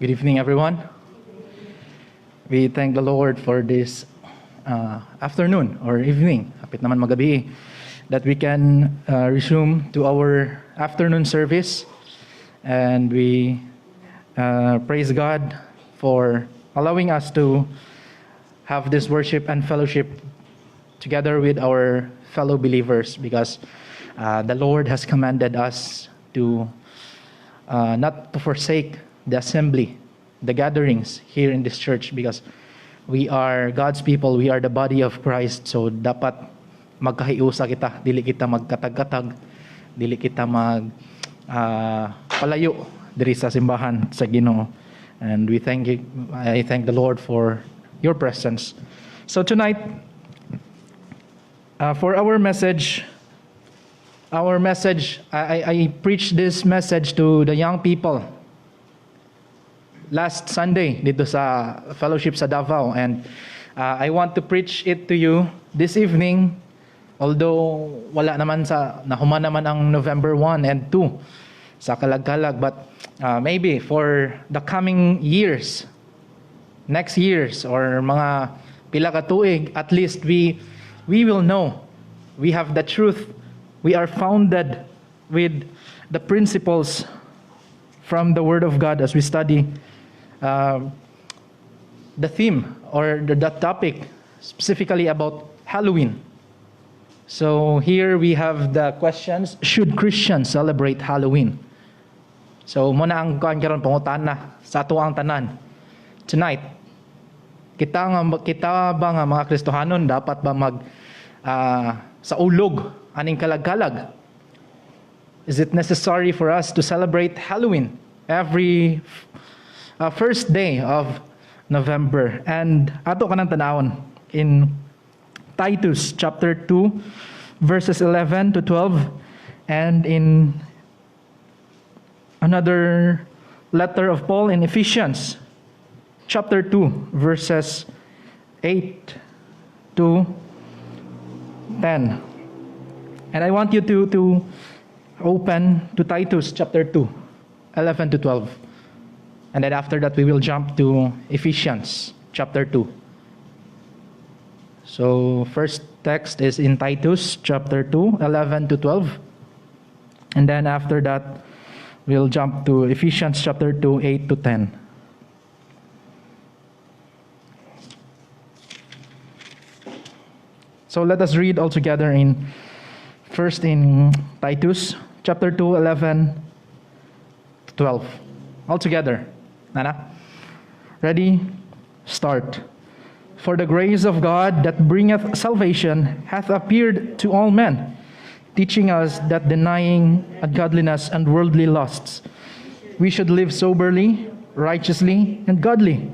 Good evening, everyone. We thank the Lord for this afternoon or evening, hapit naman magabi, that we can resume to our afternoon service. And we praise God for allowing us to have this worship and fellowship together with our fellow believers, because the Lord has commanded us to not to forsake the assembly, the gatherings here in this church, because we are God's people, we are the body of Christ. So dapat magkahiusa kita, dili kita magkatag-katag, dili kita palayo diri sa simbahan sa Ginoo. And I thank the Lord for your presence. So tonight, for our message, I preached this message to the young people last Sunday dito sa fellowship sa Davao, and I want to preach it to you this evening, although nahuman naman ang November 1 and 2 sa kalag-kalag, but maybe for the coming years, next years, or mga pila ka tuig, at least we will know, we have the truth, we are founded with the principles from the Word of God as we study the theme or the topic specifically about Halloween. So here we have the questions: should Christians celebrate Halloween? So muna ang karon pangutana sa ato ang tanan tonight. Kita ba nga mga Kristohanon dapat ba sa ulog aning kalag-kalag? Is it necessary for us to celebrate Halloween every first day of November? And ato kanang tanawon in Titus chapter 2 verses 11 to 12, and in another letter of Paul in Ephesians chapter 2 verses 8 to 10. And I want you to open to Titus chapter 2 11 to 12. And then after that, we will jump to Ephesians chapter 2. So first text is in Titus chapter 2, 11 to 12. And then after that, we'll jump to Ephesians chapter 2, 8 to 10. So let us read all together first in Titus chapter 2, 11 to 12. All together. Nana? Ready? Start. For the grace of God that bringeth salvation hath appeared to all men, teaching us that denying ungodliness and worldly lusts, we should live soberly, righteously, and godly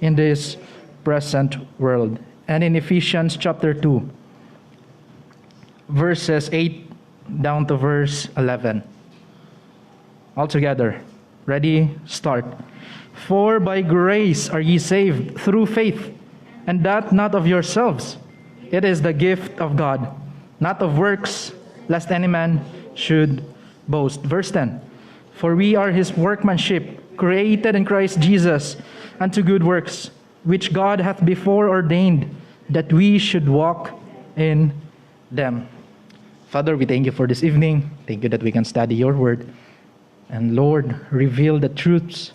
in this present world. And in Ephesians chapter 2, verses 8 down to verse 11. All together. Ready? Start. For by grace are ye saved through faith, and that not of yourselves. It is the gift of God, not of works, lest any man should boast. Verse 10. For we are his workmanship, created in Christ Jesus, unto good works, which God hath before ordained, that we should walk in them. Father, we thank you for this evening. Thank you that we can study your word. And Lord, reveal the truths,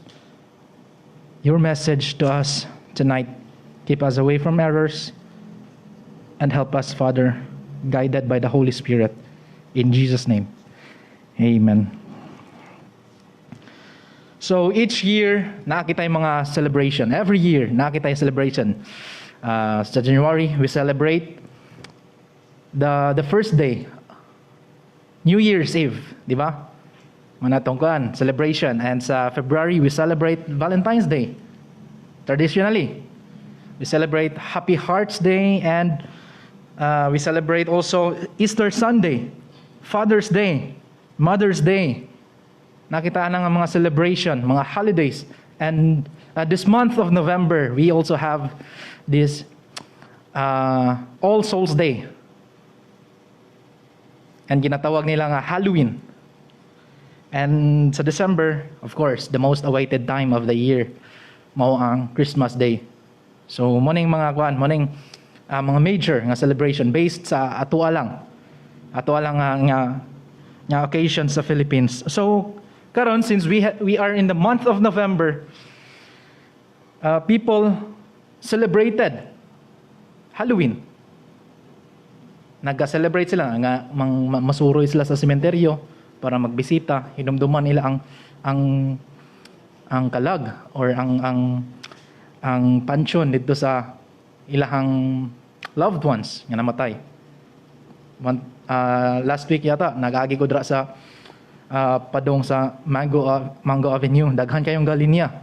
your message to us tonight. Keep us away from errors and help us, Father, guided by the Holy Spirit. In Jesus' name, amen. So each year, nakita yung mga celebration. Every year, nakita yung celebration. Sa January, we celebrate the first day, New Year's Eve, di ba? Manatongkuan, celebration. And sa February, we celebrate Valentine's Day. Traditionally, we celebrate Happy Hearts Day, and we celebrate also Easter Sunday, Father's Day, Mother's Day. Nakitaan ng mga celebration, mga holidays. And this month of November, we also have this All Souls Day. And ginatawag nila nga Halloween. And sa December, of course, the most awaited time of the year, mao ang Christmas Day. So morning mga kuan, morning mga major nga celebration based sa atoa lang nga occasion sa Philippines. So karon, since we are in the month of November, people celebrated Halloween. Nagka-celebrate sila nga masuroy sila sa sementeryo para magbisita, hinumduman nila ang kalag or ang pansyon dito sa ilahang loved ones nga namatay. Last week yata nag-agi ko dra sa padong sa Mango Avenue, daghan kayong galinya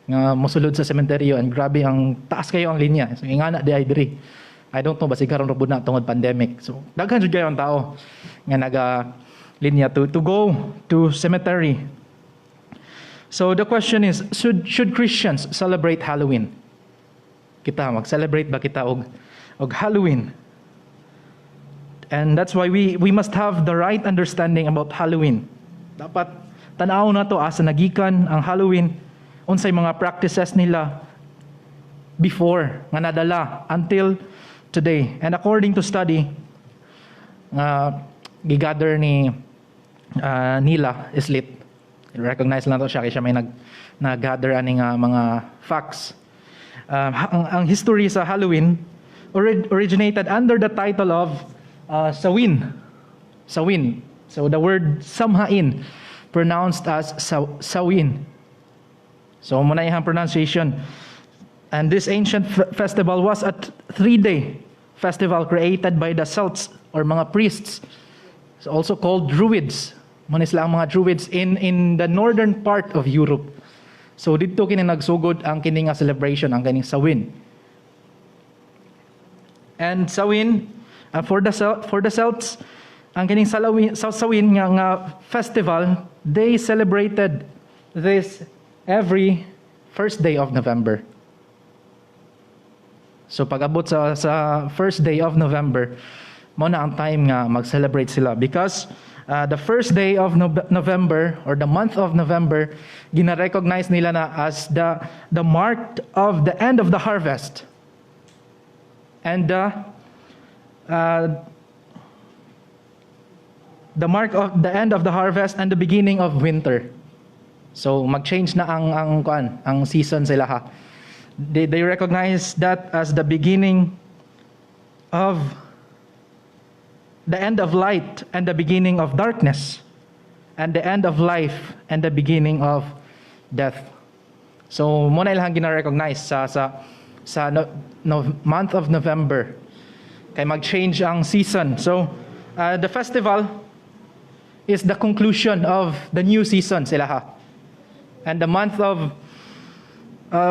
nga mosulod sa sementeryo, and grabe ang taas kayo ang linya. So ingana di ay diri. I don't know, basi karon robod na tungod pandemic. So daghan jud kayo ang tao nga naga linya to go to cemetery. So the question is, should Christians celebrate Halloween? Kita mag-celebrate ba kita og Halloween? And that's why we must have the right understanding about Halloween. Dapat tanaw na to asa nagikan ang Halloween, unsay mga practices nila before nga nadala until today. And according to study gigather ni Nila Islit, recognize lang to siya kay siya may nag-gather ani nga mga facts. Ang history sa Halloween originated under the title of Samhain. So the word Samhain pronounced as Samhain. So muna yung pronunciation. And this ancient festival was a 3-day festival created by the Celts or mga priests, also called Druids. Muna sila ang mga Druids in the northern part of Europe. So dito kini nagsugod ang kini nga celebration, ang kining Samhain. And Samhain for the Celts, ang kining Samhain nga festival, they celebrated this every first day of November. So pag-abot sa first day of November, mo na ang time nga mag-celebrate sila, because the first day of November or the month of November, gina-recognize nila na as the mark of the end of the harvest and the mark of the end of the harvest and the beginning of winter. So mag-change na ang season sila ha. They recognize that as the beginning of the end of light and the beginning of darkness, and the end of life and the beginning of death. So mo na ilang gina-recognize sa month of November kay mag-change ang season. So the festival is the conclusion of the new season sila ha. And the month of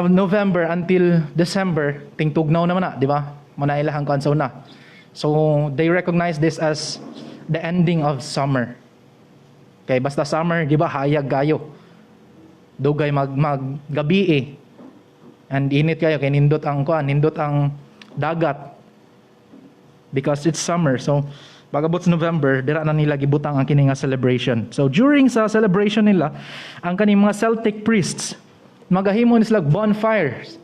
November until December, tingtugnaw naman na, di ba? Muna ilahang kansaw na. So they recognize this as the ending of summer. Kay basta summer, di ba, hayag kayo. Dugay maggabi eh. And init kayo, kay nindot ang dagat. Because it's summer. So pag-abot sa November, dira na nila gibutang ang kini nga celebration. So during sa celebration nila, ang kaning mga Celtic priests, magahimo ni sila bonfires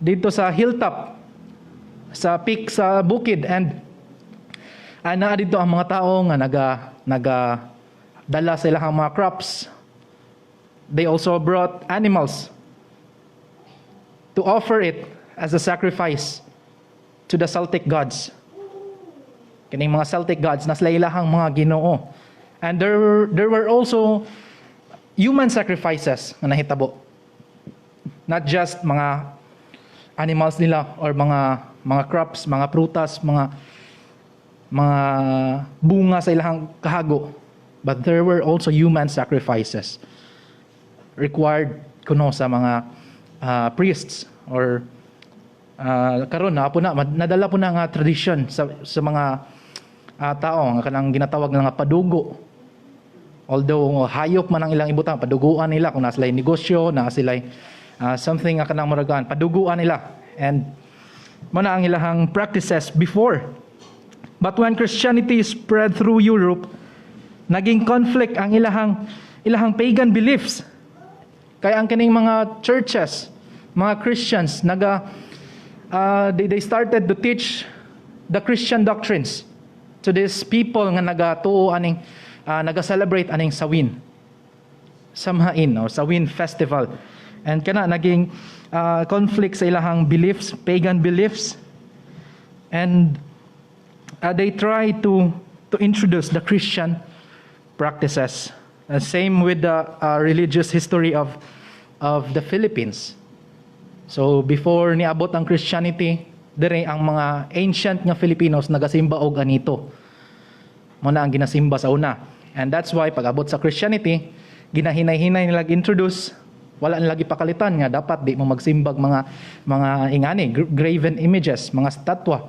dito sa hilltop, sa peak sa bukid, and ana dito ang mga tao nga nagadala sa ilang mga crops. They also brought animals to offer it as a sacrifice to the Celtic gods. Kining mga Celtic gods na sila ilahang mga Ginoo. And there were also human sacrifices na nahitabo. Not just mga animals nila or mga crops, mga prutas, mga bunga sa ilang kahago, but there were also human sacrifices required kuno sa mga priests or karon na po nadala po na nga tradition sa mga tao nga kanang ginatawag nga padugo. Although hayop man ang ilang ibutang, paduguan nila kung nasa negosyo, nasa sila something nga kanang maragaan, paduguan nila. And mo na ang ilahang practices before. But when Christianity spread through Europe, naging conflict ang ilahang pagan beliefs. Kaya ang kining mga churches, mga Christians, they started to teach the Christian doctrines to these people nga nagatuo aning naga-celebrate aning Samhain. Samhain or Samhain festival. And kana naging conflict sa ilahang beliefs, pagan beliefs. And they try to introduce the Christian practices. Same with the religious history of the Philippines. So before niabot ang Christianity, dire ang mga ancient nga Filipinos nagasimba og anito. Muna ang ginasimba sa una. And that's why pag abot sa Christianity, ginahinay-hinay nila introduce, wala nila gipakalitan nga dapat di mo magsimbag mga ingani, graven images, mga statwa.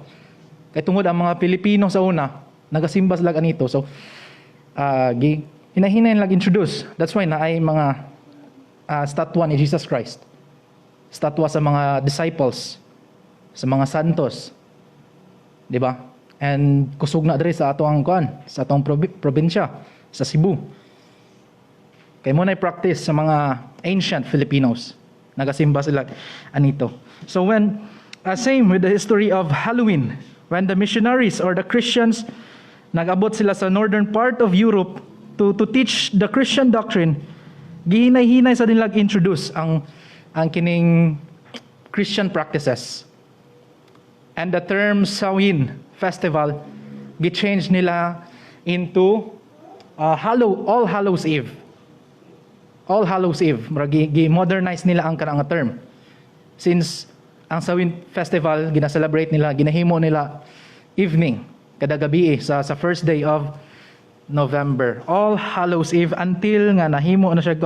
Kay tungod ang mga Pilipino sa una, nagasimba sila anito. So hinahinay nila introduce. That's why naay mga statwa ni Jesus Christ. Statwa sa mga disciples, sa mga santos. 'Di ba? And kusog na diri sa atong sa atong probinsya, sa Cebu. Kay mo na practice sa mga ancient Filipinos. Nagasimba sila anito. So same with the history of Halloween, when the missionaries or the Christians nagabot sila sa northern part of Europe to teach the Christian doctrine, gihinay-hinay sa nilang introduce ang kining Christian practices. And the term Samhain festival, gi-change nila into All Hallows Eve. All Hallows Eve. Gi-modernize nila ang kanang term. Since ang Samhain festival, gina-celebrate nila, ginahimo nila evening, kada gabi sa first day of November. All Hallows Eve until nga nahimo na siya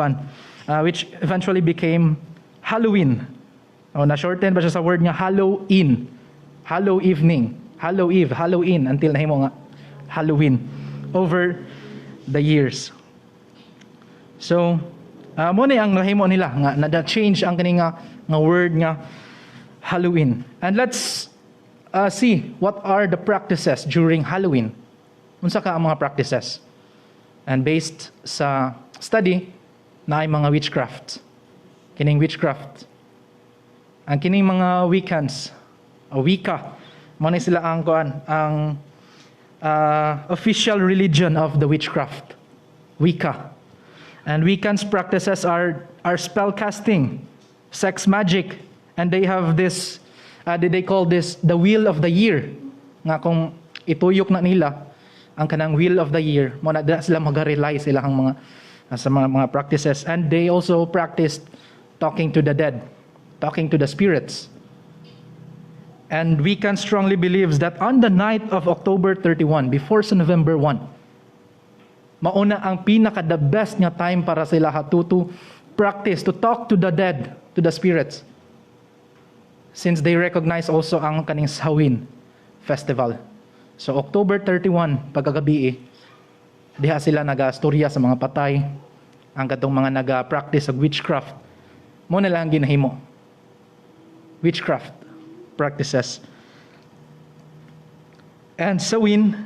which eventually became Halloween. Na-shorten ba siya sa word nga Halloween. Hallow evening. Hallow Eve, Halloween, until nahimo nga Halloween over the years. So, mo ni ang nahimo nila nga na-change ang kani nga word nga Halloween. And let's see what are the practices during Halloween. Unsa ka ang mga practices? And based sa study na ay mga witchcraft. Kining witchcraft. Ang kining mga weekends, Wicca, mo ni sila ang official religion of the witchcraft. Wicca. And Wiccan's practices are spell casting, sex magic, and they have this, they call this the wheel of the year. Nga kung ituyok na nila ang kanang wheel of the year, mo na sila mag-rely sila ang mga sa mga practices. And they also practiced talking to the dead, talking to the spirits. And Wiccan strongly believes that on the night of October 31, before sa November 1, mauna ang the best nga time para sila to practice, to talk to the dead, to the spirits. Since they recognize also ang kaning Samhain festival. So October 31, pagkagabi, diha sila naga-storya sa mga patay, ang katong mga naga-practice of witchcraft. Mo na lang ginahimo. Witchcraft practices. And Samhain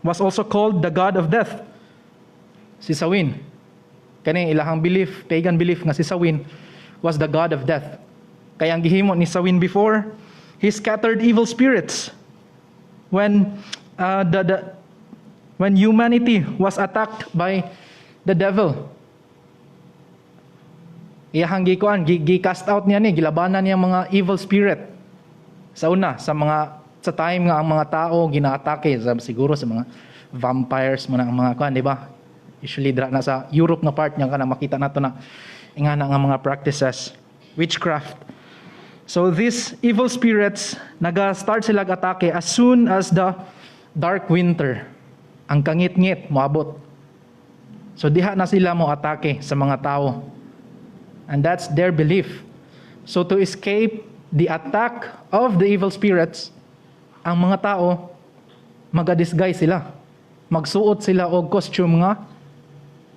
was also called the god of death. Si Samhain, kani ilahang belief, pagan belief nga si Samhain was the god of death. Kaya ang gihimo ni Samhain before, he scattered evil spirits. When when humanity was attacked by the devil, iyahang gi-cast out niya ni, gilabanan niya mga evil spirit. Sa una, sa time nga ang mga tao gina-atake, siguro sa mga vampires mo na ang mga di ba? Usually dra na sa Europe na part niya kana makita nato na ingana nga mga practices, witchcraft. So these evil spirits naga-start sila atake as soon as the dark winter, ang kangit-ngit moabot. So diha na sila mo atake sa mga tao. And that's their belief. So to escape the attack of the evil spirits, ang mga tao maga-disguise sila. Magsuot sila og costume nga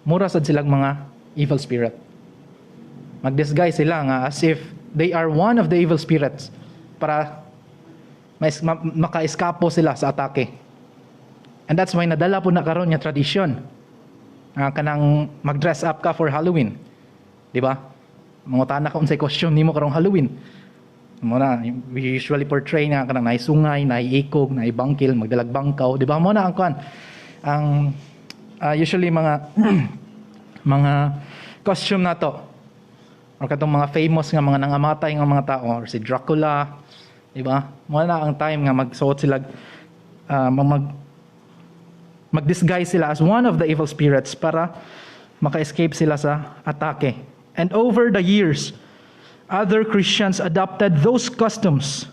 mura sad silang mga evil spirit. Mag-disguise sila nga as if they are one of the evil spirits para maka-eskapo sila sa atake. And that's why nadala po na karon nga tradisyon kanang mag-dress up ka for Halloween. Di ba? Mangutana ka unsay costume nimo karong Halloween. Muna, we usually portray nga kanang naisungay, naiikog, naibangkil, magdalag bangkaw. Di ba? Muna ang kuan. Ang usually mga mga costume na to. Or katong mga famous nga mga nangamatay nga mga tao. Or si Dracula. Di ba? Muna ang time nga magsuot sila, mag-disguise sila as one of the evil spirits para maka-escape sila sa atake. And over the years, other Christians adopted those customs.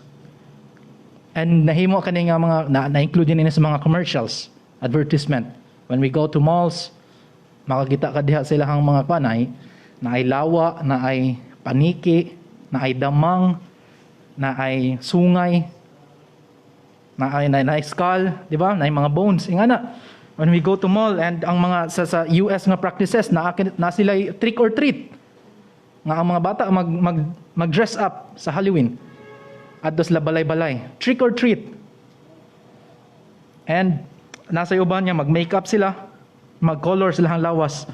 And nahimo kani nga mga na-include din sa mga commercials, advertisement. When we go to malls, makakita ka diha sila hang mga panay na ay lawa, na ay paniki, na ay damang, na ay sungay, na ay skull, di ba? Na ay mga bones. Ingana, when we go to mall and ang mga sa US nga practices na sila trick or treat. Nga ang mga bata mag-dress up sa Halloween at dos la balay-balay. Trick or treat. And nasa uban niya mag-makeup sila, mag-color sila ang lawas.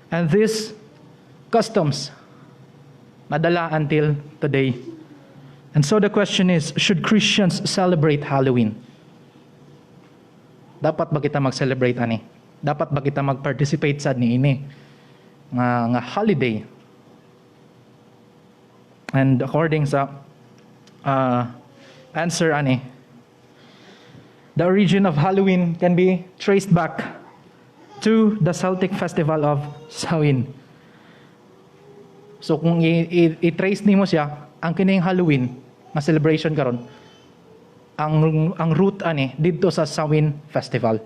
And these customs nadala until today. And so the question is, should Christians celebrate Halloween? Dapat ba kita mag-celebrate ani? Dapat ba kita mag-participate sa niini nga holiday? And according sa answer ani, the origin of Halloween can be traced back to the Celtic festival of Samhain. So kung i-trace nimo siya, ang kining Halloween na celebration karon, ang root ani didto sa Samhain festival.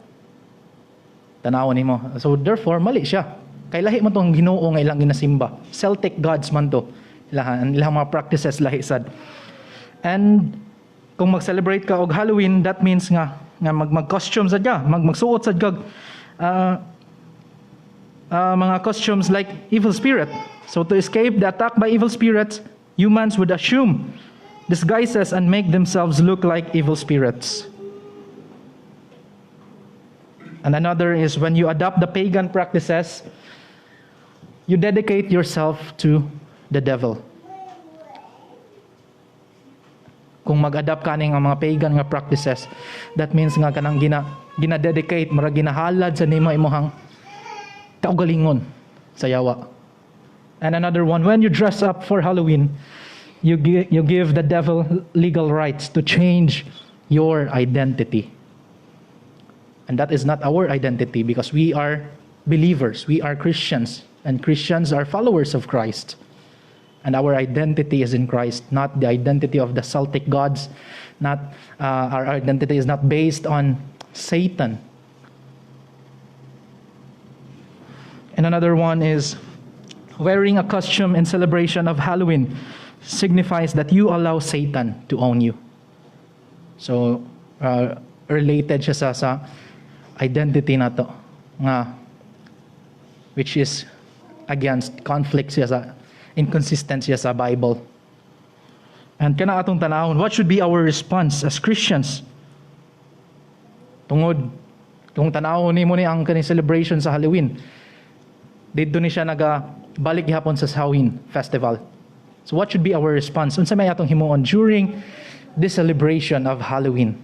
Tanawon nimo. So therefore mali siya. Kay lahi man tong Ginoo nga ilang ginasimba. Celtic gods man to. Ilang mga practices lahi sad. And kung mag-celebrate ka og Halloween, that means nga mag-costume sad ka, magsuot sad ka mga costumes like evil spirit. So to escape the attack by evil spirits, humans would assume disguises and make themselves look like evil spirits. And another is when you adopt the pagan practices, you dedicate yourself to the devil. Kung mag-adapt ka ning mga pagan nga practices, that means nga kanang gina-dedicate, mara ginahalad sa nimo imong kaugalingon sa yawa. And another one, when you dress up for Halloween, you give the devil legal rights to change your identity. And that is not our identity because we are believers, we are Christians, and Christians are followers of Christ. And our identity is in Christ, not the identity of the Celtic gods. Our identity is not based on Satan. And another one is wearing a costume in celebration of Halloween signifies that you allow Satan to own you. So, related siya sa identity na to, which is against conflict siya sa inconsistency sa Bible. And kana atong tanawon, what should be our response as Christians? Tungod, kung tanawon nimo ni ang kaning celebration sa Halloween, dito ni siya nagabalik gihapon sa Samhain festival. So what should be our response? Unsa may atong himuon during this celebration of Halloween?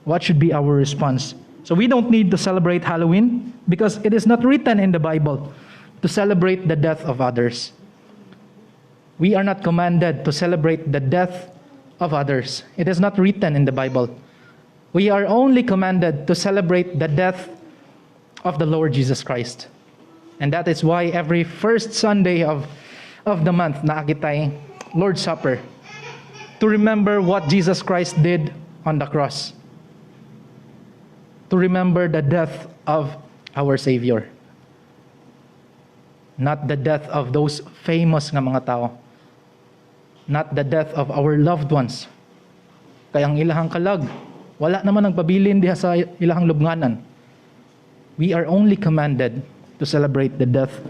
What should be our response? So we don't need to celebrate Halloween because it is not written in the Bible to celebrate the death of others. We are not commanded to celebrate the death of others. It is not written in the Bible. We are only commanded to celebrate the death of the Lord Jesus Christ. And that is why every first Sunday of the month naakitay Lord's Supper to remember what Jesus Christ did on the cross. To remember the death of our Savior. Not the death of those famous nga mga tao. Not the death of our loved ones. Kaya ang ilahang kalag, wala naman nagpabilin diha sa ilahang lubnganan. We are only commanded to celebrate the death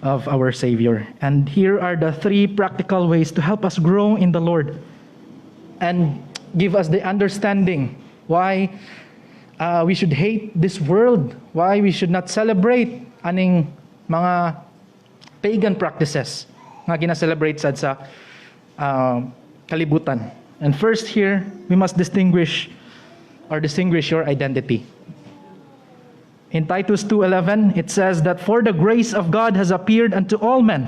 of our Savior. And here are the 3 practical ways to help us grow in the Lord and give us the understanding why we should hate this world. Why we should not celebrate aning mga pagan practices nga gina-celebrate sad sa kalibutan. And first here, we must distinguish your identity. In Titus 2:11, it says that for the grace of God has appeared unto all men,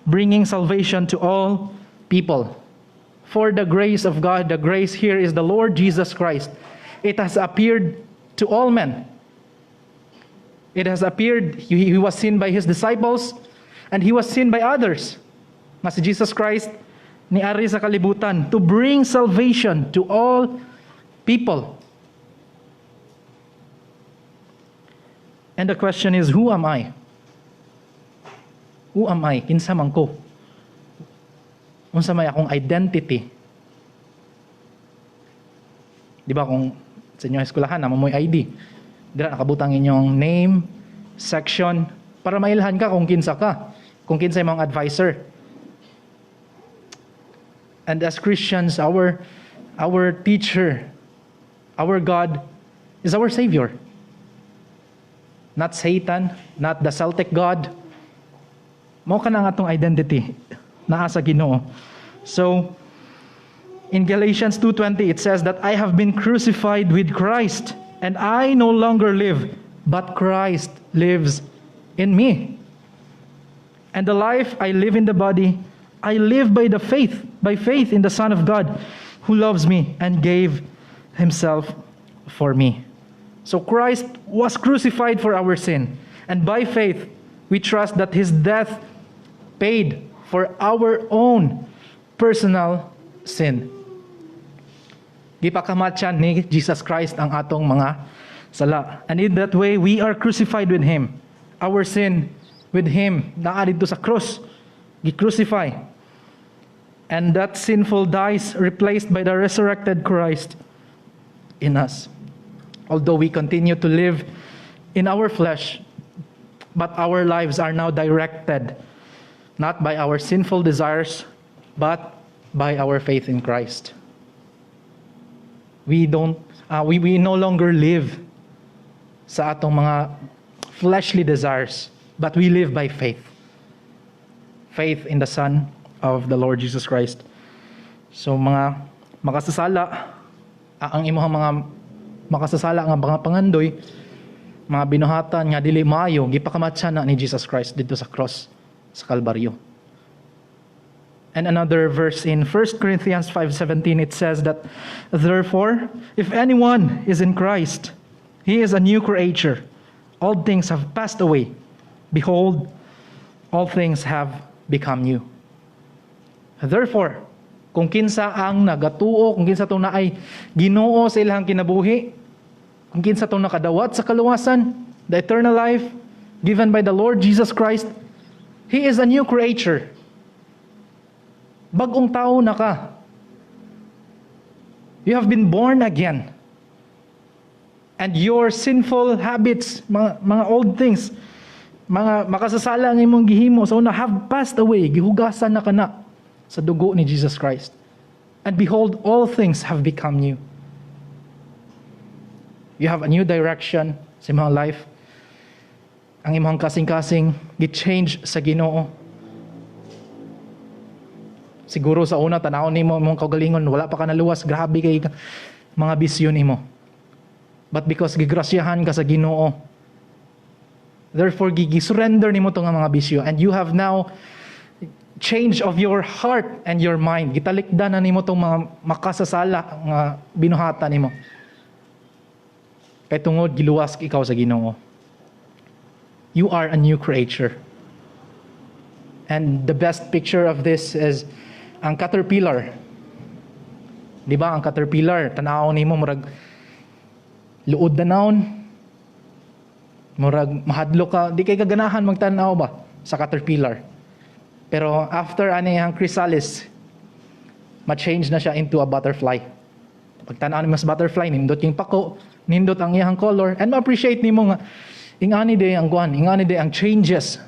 bringing salvation to all people. For the grace of God, the grace here is the Lord Jesus Christ. It has appeared to all men. It has appeared, he was seen by his disciples, and he was seen by others. Nga si Jesus Christ, niari sa kalibutan, to bring salvation to all people. And the question is, who am I? Who am I? Kinsa man ko? Unsa may akong identity? Di ba kung sa inyong eskwelahan, naman mo'y ID. Dira nakabutang inyong name, section, para mailhan ka kung kinsa ka. Kung kinsa yung mga advisor. And as Christians, our teacher, our God, is our Savior. Not Satan, not the Celtic God. Mao ka na nga itong identity naa sa Ginoo. So, in Galatians 2:20, it says that I have been crucified with Christ, and I no longer live, but Christ lives in me. And the life I live in the body, I live by faith in the Son of God, who loves me and gave himself for me. So Christ was crucified for our sin, and by faith, we trust that his death paid for our own personal sin. Gipakamatyan ni Jesus Christ ang atong mga sala. And in that way, we are crucified with him. Our sin with him, naa dito sa cross, gi-crucify. And that sinful dies replaced by the resurrected Christ in us. Although we continue to live in our flesh, but our lives are now directed not by our sinful desires, but by our faith in Christ. We no longer live sa atong mga fleshly desires, but we live by faith. Faith in the Son of the Lord Jesus Christ. So mga makasasala, ang imong mga makasasala nga mga pangandoy, mga binuhatan nga dili maayo, gipakamatsa na ni Jesus Christ dito sa cross sa Kalbaryo. And another verse in 1 Corinthians 5:17, it says that, therefore, if anyone is in Christ, he is a new creature. All things have passed away. Behold, all things have become new. Therefore, kung kinsa ang nagatuo, kung kinsa itong naay Ginoo sa ilang kinabuhi, kung kinsa itong nakadawat sa kaluwasan, the eternal life given by the Lord Jesus Christ, he is a new creature. Bagong tao na ka. You have been born again. And your sinful habits, mga old things, mga makasasala ang imong gihimo sa una, have passed away. Gihugasan na ka na sa dugo ni Jesus Christ. And behold, all things have become new. You have a new direction sa imong life. Ang imong kasing-kasing gi-change sa Ginoo. Siguro sa una tanaw nimo imong kaugalingon, wala pa ka naluwas, grabe kay mga bisyo nimo. But because gigrasyahan ka sa Ginoo, therefore gi-surrender nimo tong mga bisyo, and you have now change of your heart and your mind. Gitalikdan na nimo tong mga makasasala nga binuhatan nimo. Kay tungod giluwas ikaw sa Ginoo. You are a new creature. And the best picture of this is ang caterpillar. Di ba ang caterpillar, tanaw nimo murag luod na naon, murag mahadlo ka, di kay kaganahan magtanaw ba sa caterpillar. Pero after ang chrysalis, ma-change na siya into a butterfly. Pagtanaw ni mas butterfly, nindot yung pako, nindot ang iyang color, and ma-appreciate nimo nga ingani day ang changes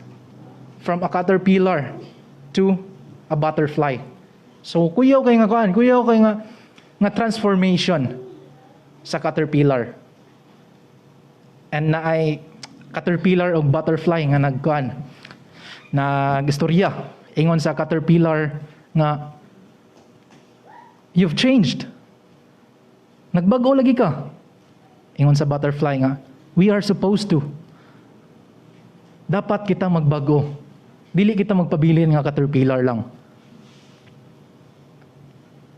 from a caterpillar to a butterfly. So kuyaw kay nga transformation sa caterpillar. and na ay caterpillar o butterfly nga nagkuan nagistorya ingon sa caterpillar nga you've changed, nagbago lagi ka. Ingon sa butterfly nga we are supposed to, dapat kita magbago, dili kita magpabilin nga caterpillar lang.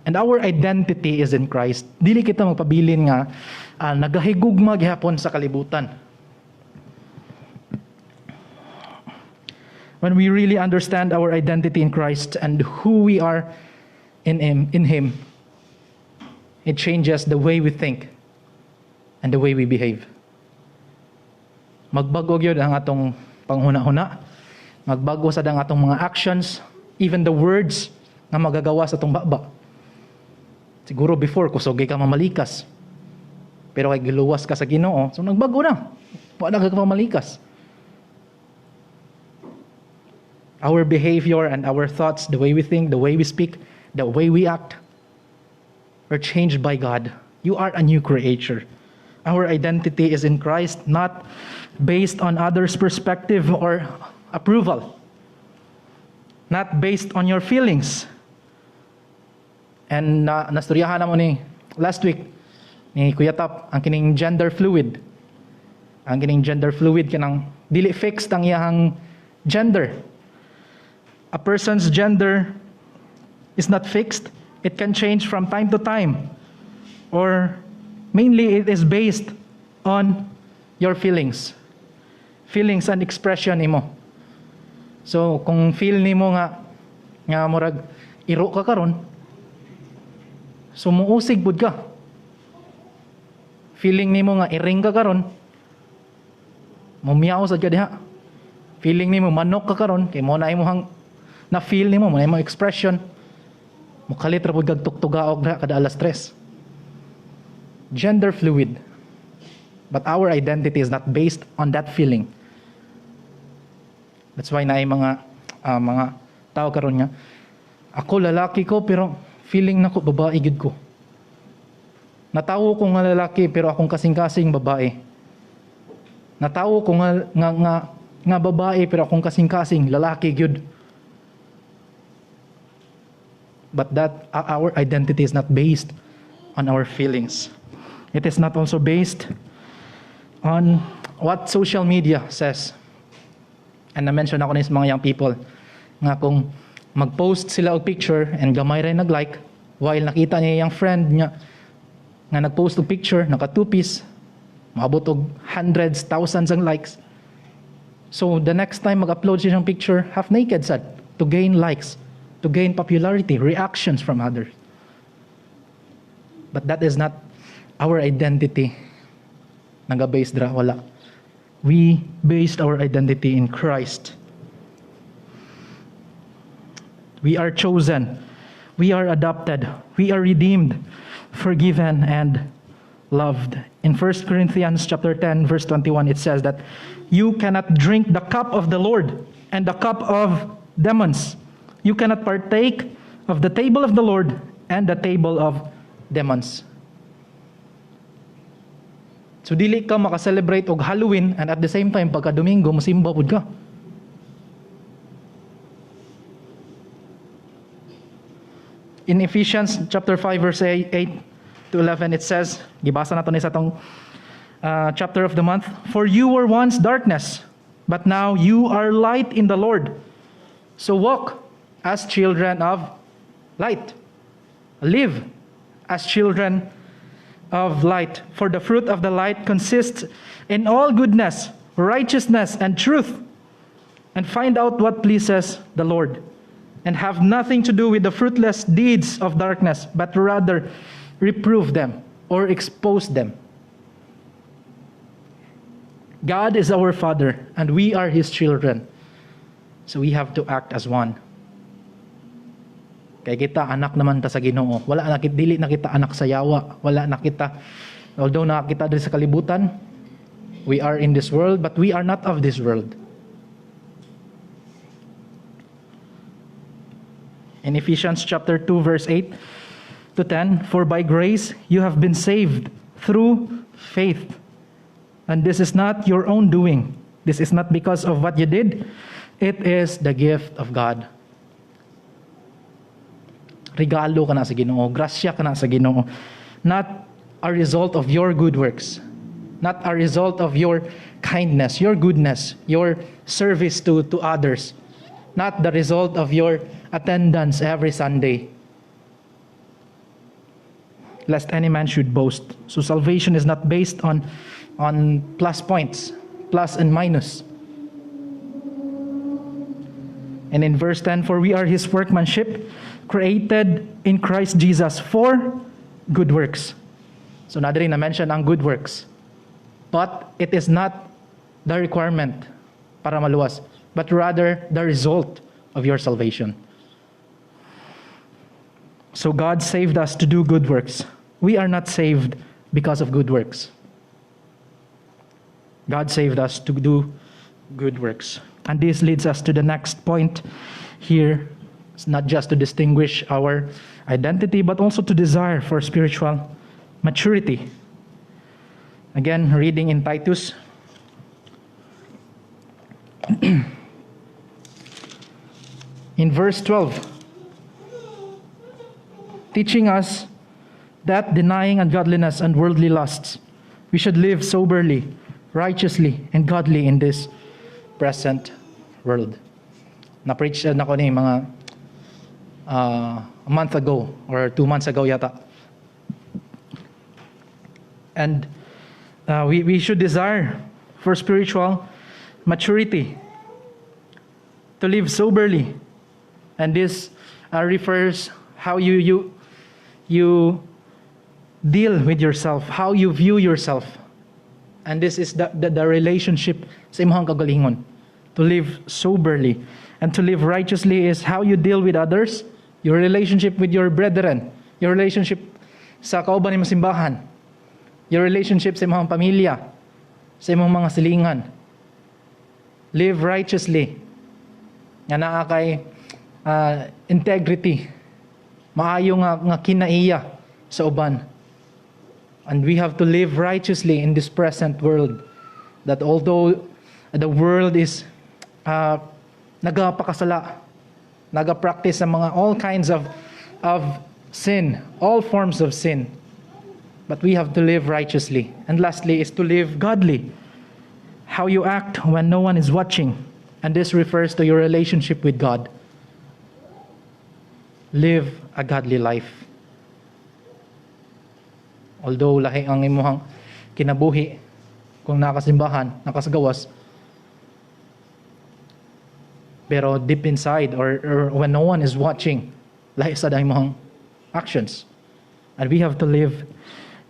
And our identity is in Christ. Dili kita magpabilin nga nagahigugma gihapon sa kalibutan. When we really understand our identity in Christ and who we are in Him, it changes the way we think and the way we behave. Magbago gyud ang atong panghuna-huna. Magbago sad ang atong mga actions, even the words nga magagawa sa atong baba. Siguro before, kusogay ka mamalikas. Pero kay giluwas ka sa Ginoo, so nagbago na. Wala ka mamalikas. Our behavior and our thoughts, the way we think, the way we speak, the way we act, are changed by God. You are a new creature. Our identity is in Christ, not based on others' perspective or approval. Not based on your feelings. And nasturyahan na mo ni last week ni Kuya Tap ang kining gender fluid. Ang kining gender fluid kanang dili fixed ang iyang gender. A person's gender is not fixed. It can change from time to time. Or mainly it is based on your feelings. Feelings and expression nimo. So kung feel nimo nga murag iro ka karon, so muusig pud ka. Feeling nimo nga iring ka karon, mumiyaw sad ka diha. Feeling nimo manok ka karon, kay mo na imong na feel nimo, mo na imong expression. Mukalit ra pud kag tuktugaog na kada alas 3. Gender fluid. But our identity is not based on that feeling. That's why naay mga tao karon nga, ako lalaki ko pero feeling nako babae gid ko. Natawo ko nga lalaki pero akong kasing-kasing babae. Natawo ko nga babae pero akong kasing-kasing lalaki gyud. But that our identity is not based on our feelings. It is not also based on what social media says. And na-mention ako ni mga young people nga kung mag-post sila og picture and gamay rin nag-like while nakita niya yung friend niya nga nag-post og picture, naka two-piece, maabot og hundreds, thousands ang likes. So the next time mag-upload siya ng picture, half naked sad, to gain likes, to gain popularity, reactions from others. But that is not our identity. Naga-based dra, wala. We based our identity in Christ. We are chosen. We are adopted. We are redeemed, forgiven, and loved. In 1 Corinthians chapter 10, verse 21, it says that you cannot drink the cup of the Lord and the cup of demons. You cannot partake of the table of the Lord and the table of demons. So dili ka maka-celebrate og Halloween and at the same time pagka Domingo mosimba pud ka. In Ephesians chapter 5 verse 8 to 11 it says, gibasa nato ni sa tong chapter of the month, for you were once darkness, but now you are light in the Lord. So walk as children of light. Live as children of light. For the fruit of the light consists in all goodness, righteousness, and truth. And find out what pleases the Lord. And have nothing to do with the fruitless deeds of darkness, but rather reprove them or expose them. God is our Father, and we are His children. So we have to act as one. Kaya kita anak naman ta sa Ginoo. Wala na dili na kita anak sa yawa. Wala na kita, although nakita diri sa kalibutan, we are in this world, but we are not of this world. In Ephesians chapter 2 verse 8 to 10, for by grace you have been saved through faith. And this is not your own doing. This is not because of what you did. It is the gift of God. Regalo ka na sa Ginoo. Grasya ka na sa Ginoo. Not a result of your good works. Not a result of your kindness, your goodness, your service to others. Not the result of your attendance every Sunday. Lest any man should boast. So salvation is not based on plus points, plus and minus. And in verse 10, for we are His workmanship, created in Christ Jesus for good works. So nadiri na mention ang good works. But it is not the requirement para maluwas, but rather the result of your salvation. So God saved us to do good works. We are not saved because of good works. God saved us to do good works. And this leads us to the next point here. It's not just to distinguish our identity, but also to desire for spiritual maturity. Again, reading in Titus. In verse 12, teaching us that denying ungodliness and worldly lusts, we should live soberly, righteously, and godly in this present world. Na-preach na ko ni mga a month ago or 2 months ago yata. And we should desire for spiritual maturity, to live soberly. And this refers how you deal with yourself, how you view yourself. And this is the relationship sa imong kagalingon. To live soberly and to live righteously is how you deal with others, your relationship with your brethren, your relationship sa kauban ni masimbahan, your relationship sa imong pamilya, sa imong mga silingan. Live righteously. Nga naa kay integrity. Maayo nga kinaiya sa uban. And we have to live righteously in this present world. That although the world is nagapakasala, nagapractice sa mga all kinds of sin, all forms of sin. But we have to live righteously. And lastly is to live godly. How you act when no one is watching. And this refers to your relationship with God. Live a godly life. Although lahi ang imuhang kinabuhi kung nakasimbahan, nakasagawas, pero deep inside or when no one is watching, lahi sa imong actions. And we have to live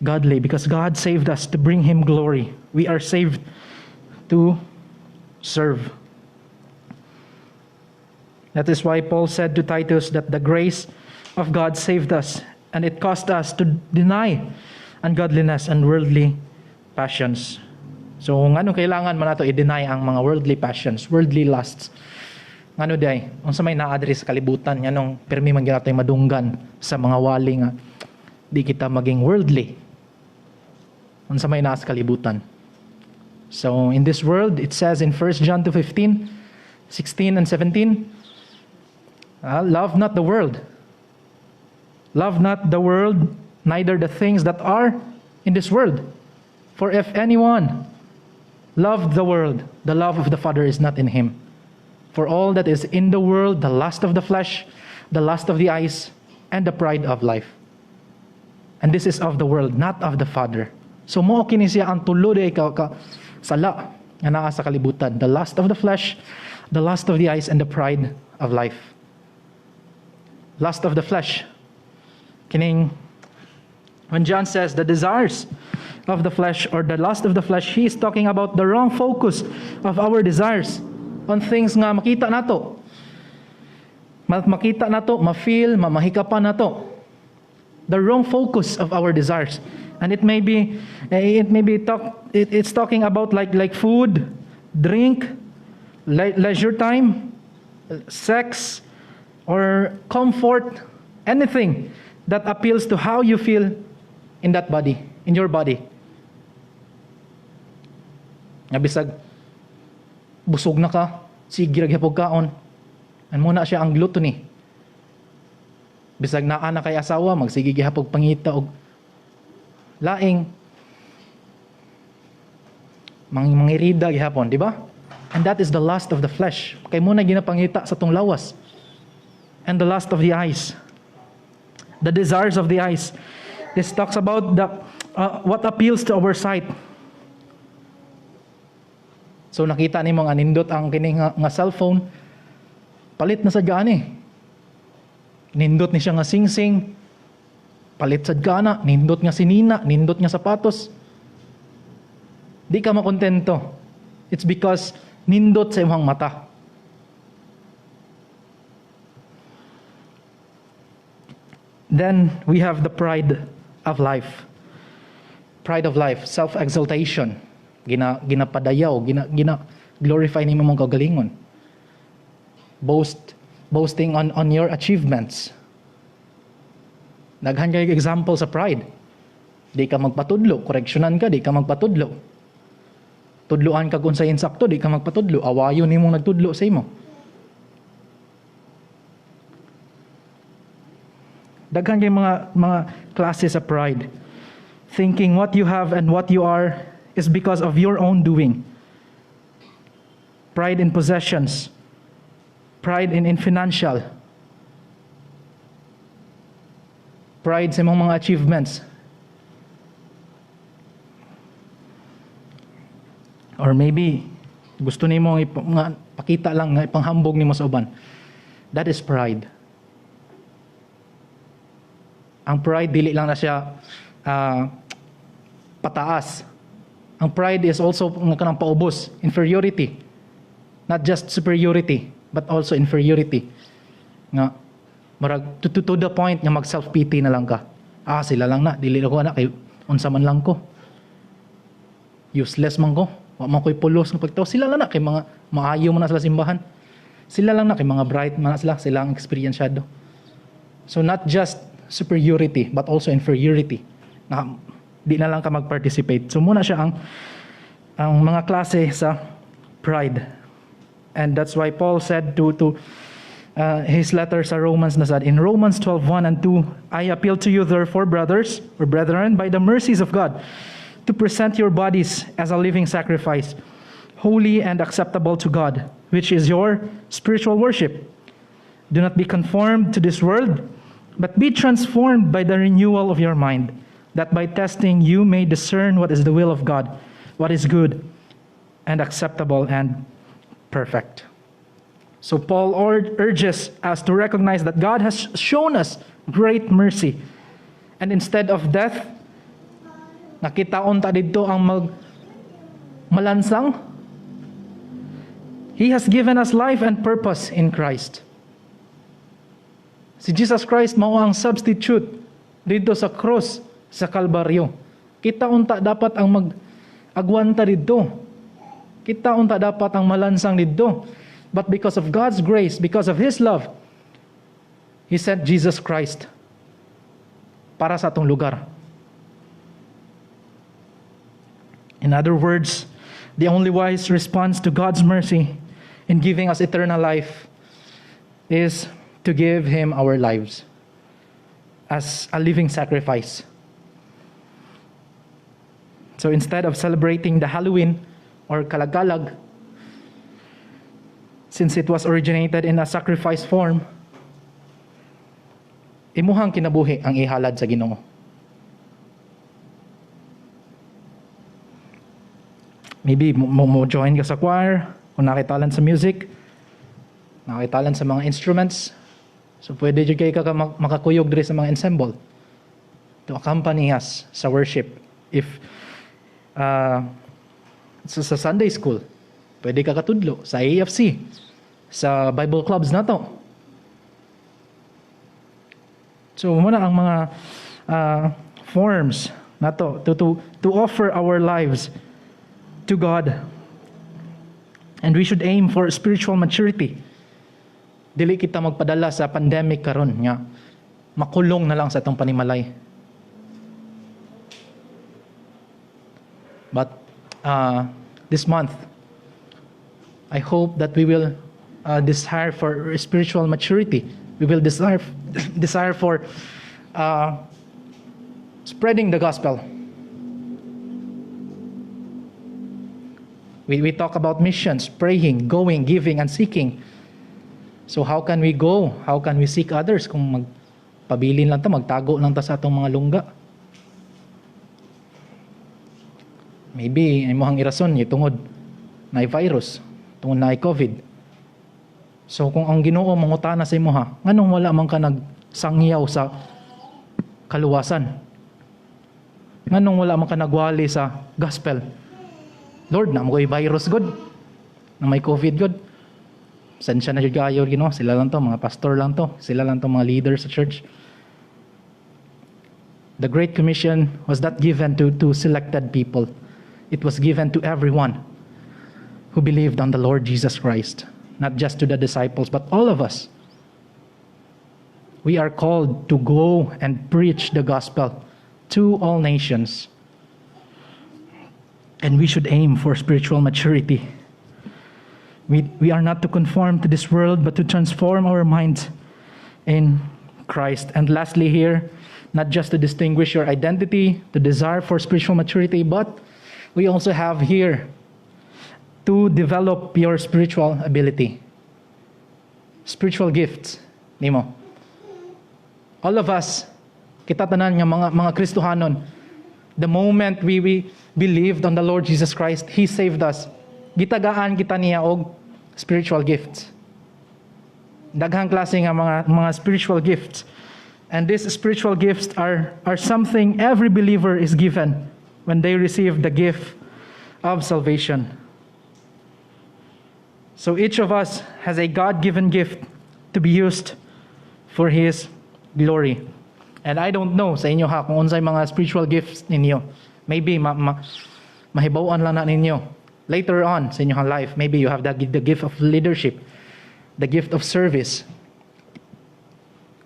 godly because God saved us to bring Him glory. We are saved to serve. That is why Paul said to Titus that the grace of God saved us, and it cost us to deny ungodliness and worldly passions. So ngano kailangan man nato i-deny ang mga worldly passions, worldly lusts. Ngano day, unsa may na-address sa kalibutan nganong permi man gyud natay madunggan sa mga wali nga di kita maging worldly. Unsa may naa sa kalibutan. So in this world, it says in 1 John 2:15, 16 and 17, love not the world. Love not the world, neither the things that are in this world. For if anyone loved the world, the love of the Father is not in him. For all that is in the world, the lust of the flesh, the lust of the eyes, and the pride of life. And this is of the world, not of the Father. So mo kini siya ang tulo day ka sala nga naa sa kalibutan. The lust of the flesh, the lust of the eyes, and the pride of life. Lust of the flesh. Kining when John says the desires of the flesh or the lust of the flesh, he is talking about the wrong focus of our desires on things nga makita nato. Makita nato, ma-feel, mamahikapan nato. The wrong focus of our desires. And it's talking about like food, drink, leisure time, sex, or comfort, anything that appeals to how you feel in that body, in your body. Nga bisag busog na ka, sige ra gyapon kaon. An muna siya ang gluttony. Bisag naa na kay asawa, magsige gyapon pangita og laing mangirida gyapon, di ba? And that is the lust of the flesh. Kay muna ginapangita sa tong lawas. And the lust of the eyes. The desires of the eyes. This talks about what appeals to our sight. So nakita ni mga nindot ang kini nga cellphone, palit na sa gani. Nindot ni siya nga singsing, palit sa gana, nindot nga sinina, nindot nga sapatos. Di ka makontento. It's because nindot sa imong mata. Then we have the pride of life. Pride of life, self-exaltation. Ginapadayaw, glorify ni mong kagalingon. Boasting on your achievements. Daghan kay example sa pride. Di ka magpatudlo, koreksyonan ka, di ka magpatudlo. Tudloan ka kung sa insakto, di ka magpatudlo. Awayon ni mong nagtudlo sa imo. Daghan kay mga klase sa pride. Thinking what you have and what you are is because of your own doing. Pride in possessions. Pride in financial. Pride sa mga achievements. Or maybe, gusto nimo nga pakita lang nga ipanghambog nimo sa uban. That is pride. Ang pride, dili lang na siya pataas. Ang pride is also nga kanang paubos, inferiority. Not just superiority, but also inferiority. Nga, marag, to the point nga mag-self-pity na lang ka. Sila lang na, dili ko na, kay unsa man lang ko. Useless man ko. Wa man ko'y pulos ng pagtaw. Sila lang na, kay mga maayo man na sila simbahan. Sila lang na, kay mga bright man na sila ang experiensyado. So not just superiority, but also inferiority. Di na lang ka mag-participate. So muna siya ang mga klase sa pride. And that's why Paul said to his letter sa Romans na said, in Romans 12:1 and 2, I appeal to you therefore, brothers or brethren, by the mercies of God, to present your bodies as a living sacrifice, holy and acceptable to God, which is your spiritual worship. Do not be conformed to this world, but be transformed by the renewal of your mind, that by testing you may discern what is the will of God, what is good and acceptable and perfect. So Paul urges us to recognize that God has shown us great mercy. And instead of death, nakitaon ta dito ang malansang. He has given us life and purpose in Christ. Si Jesus Christ mao ang substitute dito sa cross sa Kalbaryo. Kita unta dapat ang mag-agwanta dito. Kita unta dapat ang malansang dito. But because of God's grace, because of His love, He sent Jesus Christ para sa atong lugar. In other words, the only wise response to God's mercy in giving us eternal life is to give Him our lives as a living sacrifice. So instead of celebrating the Halloween or Kalagalag, since it was originated in a sacrifice form, imuhang kinabuhi ang ihalad sa Ginoo. Maybe mo join ka sa choir, kung nakitalan sa music, nakitalan sa mga instruments. So pwede dyan kayo makakuyog diri sa mga ensemble to accompany us sa worship. If sa Sunday school, pwede ka katudlo sa AFC, sa Bible clubs na to. So muna ang mga forms na to offer our lives to God. And we should aim for spiritual maturity. Dili kita magpadala sa pandemic karon nga makulong na lang sa atong panimalay. But this month, I hope that we will desire for spiritual maturity. We will desire for spreading the gospel. We talk about missions, praying, going, giving, and seeking. So how can we go? How can we seek others kung magpabilin lang ta, magtago lang ta sa atong mga lungga? Maybe ay mohang irason tungod na virus, tungod na COVID. So kung ang Ginoo mangutana sa imo ha, nganong wala man ka nagsangyaw sa kaluwasan? Nganong wala man ka nagwali sa gospel? Lord, na mo virus god, na may COVID god. Sensya na jud kayo Ginoo, sila lang to, mga pastor lang to, sila lang to mga leaders sa church. The Great Commission was not given to selected people. It was given to everyone who believed on the Lord Jesus Christ. Not just to the disciples, but all of us. We are called to go and preach the gospel to all nations. And we should aim for spiritual maturity. We are not to conform to this world, but to transform our minds in Christ. And lastly here, not just to distinguish your identity, to desire for spiritual maturity, but we also have here to develop your spiritual ability. Spiritual gifts. Nimo. All of us, kita tanan nga mga Kristohanon, the moment we believed on the Lord Jesus Christ, He saved us. Gitagaan kita niya og spiritual gifts. Daghang klase nga mga spiritual gifts. And these spiritual gifts are something every believer is given when they receive the gift of salvation. So each of us has a God-given gift to be used for His glory. And I don't know sa inyo ha, kung unsay mga spiritual gifts ninyo. Maybe mahibawan lang na ninyo. Later on sa inyong life, maybe you have the gift of leadership, the gift of service,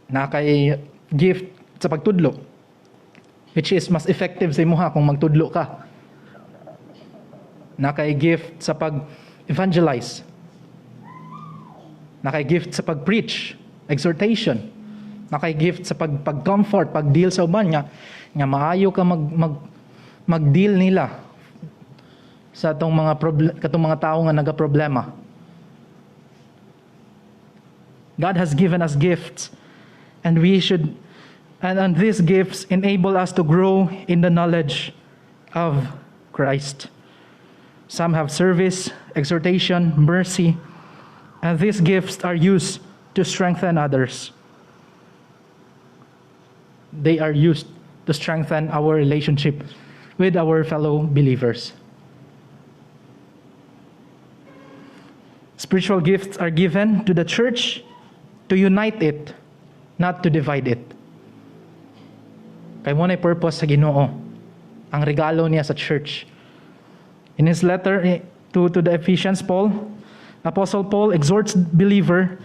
na kay gift sa pagtudlo, which is mas effective sa imo ha kung magtudlo ka. Na kay gift sa pag-evangelize, na kay gift sa pag-preach, exhortation, na kay gift sa pag-comfort, pag-deal sa uban nga maayo ka mag-deal nila sa atong mga tao nga nagaproblema. God has given us gifts, and and these gifts enable us to grow in the knowledge of Christ. Some have service, exhortation, mercy, and these gifts are used to strengthen others. They are used to strengthen our relationship with our fellow believers. Spiritual gifts are given to the church to unite it, not to divide it. Kay mo na purpose sa Ginoo, ang regalo niya sa church. In his letter to the Ephesians, Apostle Paul exhorts believer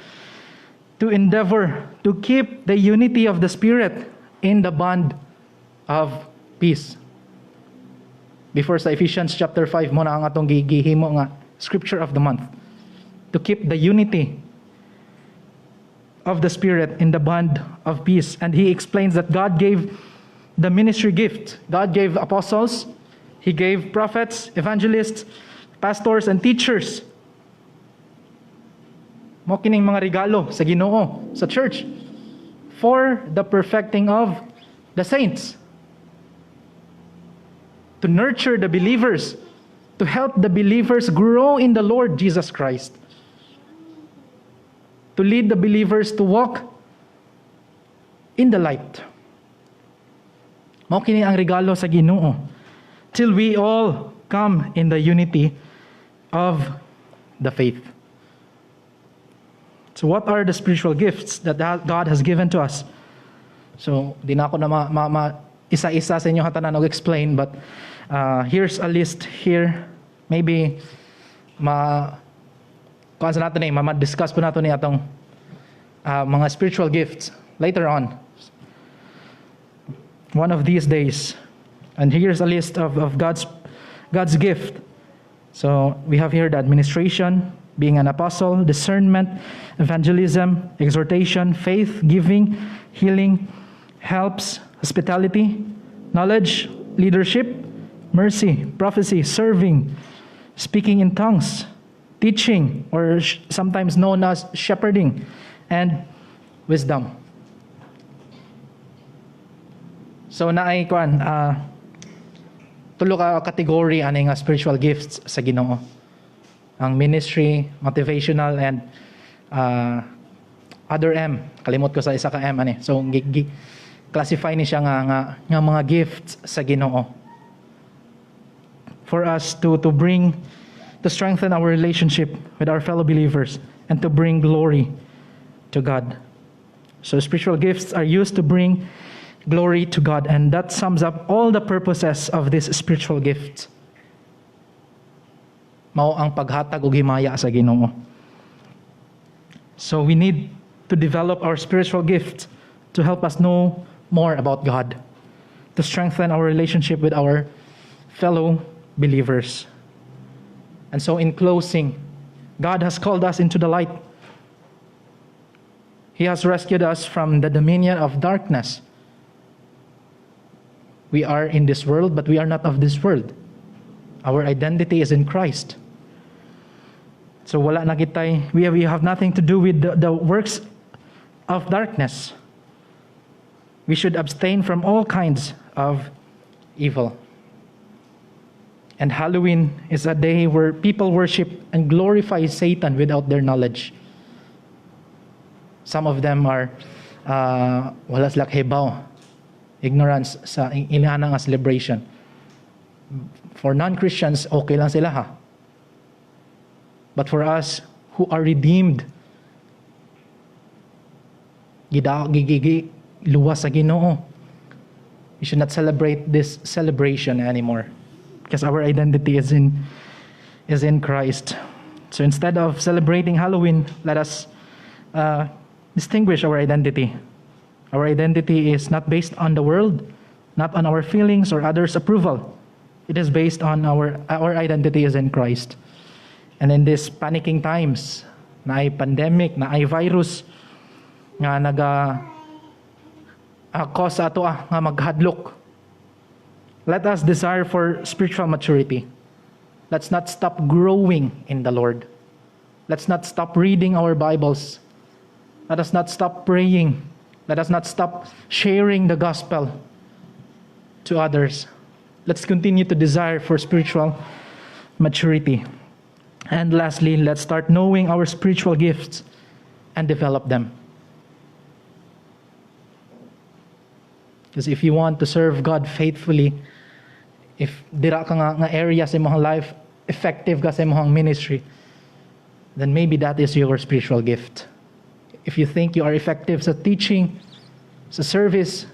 to endeavor to keep the unity of the Spirit in the bond of peace. Before sa Ephesians chapter 5 mo na ang atong gihimo nga scripture of the month. To keep the unity of the Spirit in the bond of peace. And he explains that God gave the ministry gift. God gave apostles, He gave prophets, evangelists, pastors, and teachers. Mo kining mga regalo sa Ginoo, sa church, for the perfecting of the saints. To nurture the believers, to help the believers grow in the Lord Jesus Christ. To lead the believers to walk in the light. Mao kini ang regalo sa Ginoo, till we all come in the unity of the faith. So what are the spiritual gifts that God has given to us? So di na ako na isa-isa sa inyo hatanan og explain, but here's a list here. Maybe kuan sa natin ma-discuss po nato ni atong mga spiritual gifts later on. One of these days. And here's a list of God's gift So we have here the administration, being an apostle, discernment, evangelism, exhortation, faith, giving, healing, helps, hospitality, knowledge, leadership, mercy, prophecy, serving, speaking in tongues, teaching, or sometimes known as shepherding, and wisdom. So naay kuan tulo ka category ani nga spiritual gifts sa Ginoo. Ang ministry, motivational, and other M. Kalimot ko sa isa ka M ani. So classify ni siya nga mga gifts sa Ginoo. For us to strengthen our relationship with our fellow believers and to bring glory to God. So spiritual gifts are used to bring glory to God, and that sums up all the purposes of this spiritual gift. Mao ang paghatag og himaya sa Ginoo. So we need to develop our spiritual gifts to help us know more about God, to strengthen our relationship with our fellow believers. And so in closing, God has called us into the light. He has rescued us from the dominion of darkness. We are in this world, but we are not of this world. Our identity is in Christ. So wala na kitay, we have nothing to do with the works of darkness. We should abstain from all kinds of evil. And Halloween is a day where people worship and glorify Satan without their knowledge. Some of them are wala sila kahibaw, ignorance sa ilang nga celebration. For non-Christians, okay lang sila ha. But for us who are redeemed, luwas sa Ginoo, we should not celebrate this celebration anymore because our identity is in Christ. So instead of celebrating Halloween, let us distinguish our identity. Our identity is not based on the world, not on our feelings or others' approval. It is based on our identity is in Christ. And in these panicking times, na ay pandemic, na ay virus, nga cause ato nga maghadlok. Let us desire for spiritual maturity. Let's not stop growing in the Lord. Let's not stop reading our Bibles. Let us not stop praying. Let us not stop sharing the gospel to others. Let's continue to desire for spiritual maturity. And lastly, let's start knowing our spiritual gifts and develop them. Because if you want to serve God faithfully, if dira ka nga area sa imong life, effective ka sa imong ministry, then maybe that is your spiritual gift. If you think you are effective sa teaching, sa service,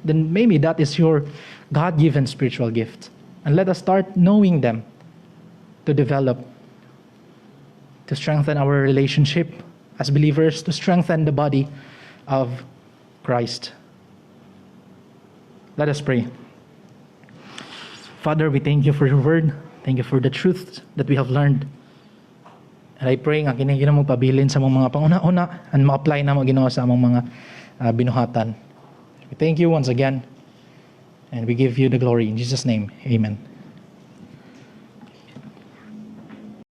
then maybe that is your God-given spiritual gift. And let us start knowing them to develop, to strengthen our relationship as believers, to strengthen the body of Christ. Let us pray. Father, we thank you for your word. Thank you for the truth that we have learned. And I pray nga kinahanglan mo pabilin sa mga panguna-una and ma-apply na mo Ginoo sa among mga binuhatan. We thank you once again and we give you the glory in Jesus' name. Amen.